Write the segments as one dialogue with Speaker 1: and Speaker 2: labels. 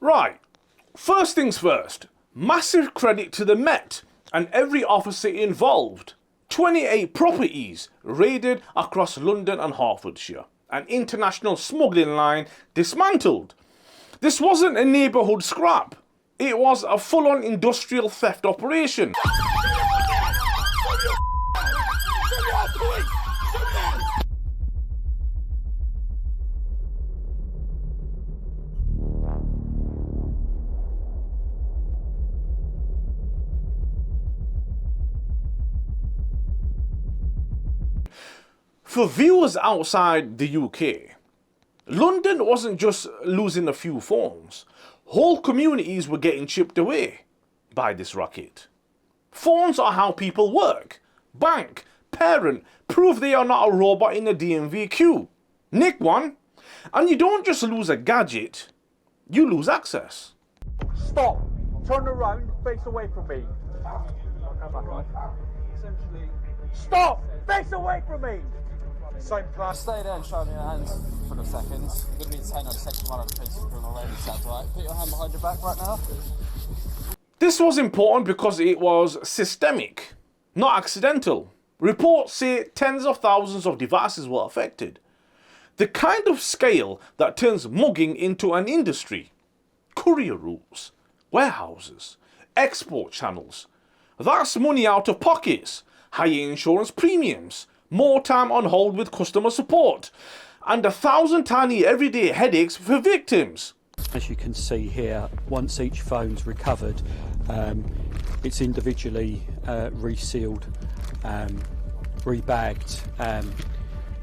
Speaker 1: Right, first things first, massive credit to the Met and every officer involved. 28 properties raided across London and Hertfordshire. An international smuggling line dismantled. This wasn't a neighbourhood scrap. It was a full-on industrial theft operation. For viewers outside the UK, London wasn't just losing a few phones. Whole communities were getting chipped away by this racket. Phones are how people work, bank, parent, prove they are not a robot in a DMV queue. Nick one, and you don't just lose a gadget, you lose access.
Speaker 2: Stop! Turn around, face away from me. Stop! Face away from me! Same class.
Speaker 3: Stay there and show me your hands for a second. You're going to be detained on section 1 of the police criminal lady, that's right. Put your hand behind your back right now.
Speaker 1: This was important because it was systemic, not accidental. Reports say tens of thousands of devices were affected. The kind of scale that turns mugging into an industry. Courier routes, warehouses, export channels. That's money out of pockets, higher insurance premiums, more time on hold with customer support, and 1,000 tiny everyday headaches for victims.
Speaker 4: As you can see here, once each phone's recovered, it's individually resealed, rebagged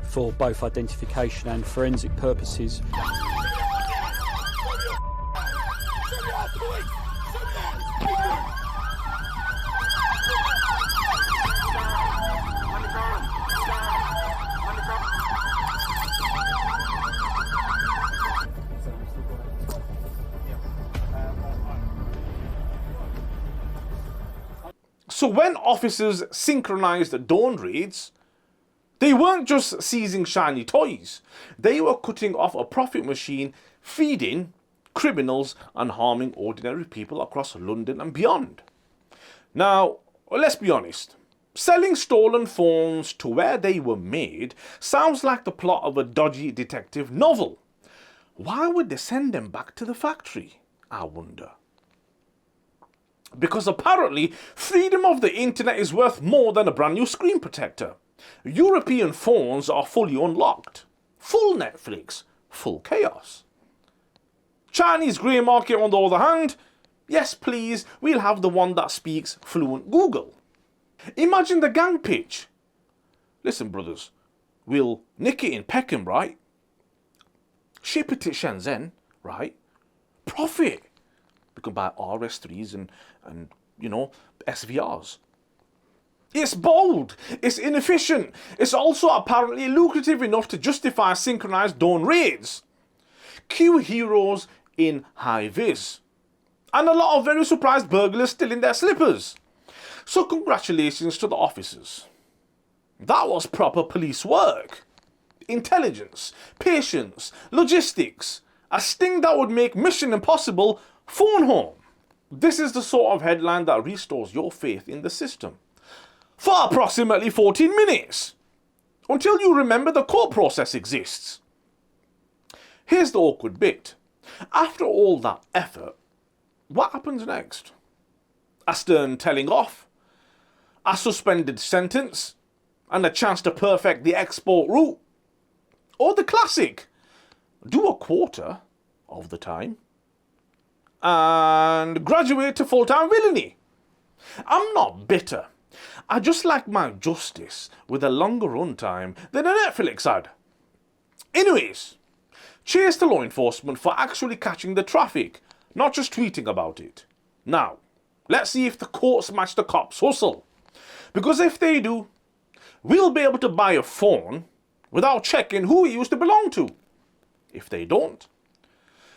Speaker 4: for both identification and forensic purposes.
Speaker 1: So when officers synchronized dawn raids, they weren't just seizing shiny toys. They were cutting off a profit machine, feeding criminals and harming ordinary people across London and beyond. Now, let's be honest. Selling stolen phones to where they were made sounds like the plot of a dodgy detective novel. Why would they send them back to the factory, I wonder? Because apparently, freedom of the internet is worth more than a brand new screen protector. European phones are fully unlocked. Full Netflix, full chaos. Chinese grey market on the other hand, yes please, we'll have the one that speaks fluent Google. Imagine the gang pitch. Listen brothers, we'll nick it in Peckham, right? Ship it to Shenzhen, right? Profit. We can buy RS3s and you know, SVRs. It's bold, it's inefficient, it's also apparently lucrative enough to justify synchronized dawn raids. Cue heroes in high vis. And a lot of very surprised burglars still in their slippers. So congratulations to the officers. That was proper police work. Intelligence, patience, logistics. A sting that would make Mission Impossible phone home. This is the sort of headline that restores your faith in the system. For approximately 14 minutes. Until you remember the court process exists. Here's the awkward bit. After all that effort, what happens next? A stern telling off? A suspended sentence? And a chance to perfect the export route? Or the classic, do a quarter of the time and graduate to full-time villainy? I'm not bitter. I just like my justice with a longer runtime than a Netflix ad. Anyways, cheers to law enforcement for actually catching the traffic, not just tweeting about it. Now, let's see if the courts match the cops' hustle. Because if they do, we'll be able to buy a phone without checking who it used to belong to. If they don't,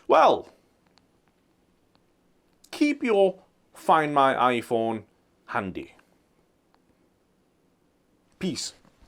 Speaker 1: well, keep your Find My iPhone handy. Peace.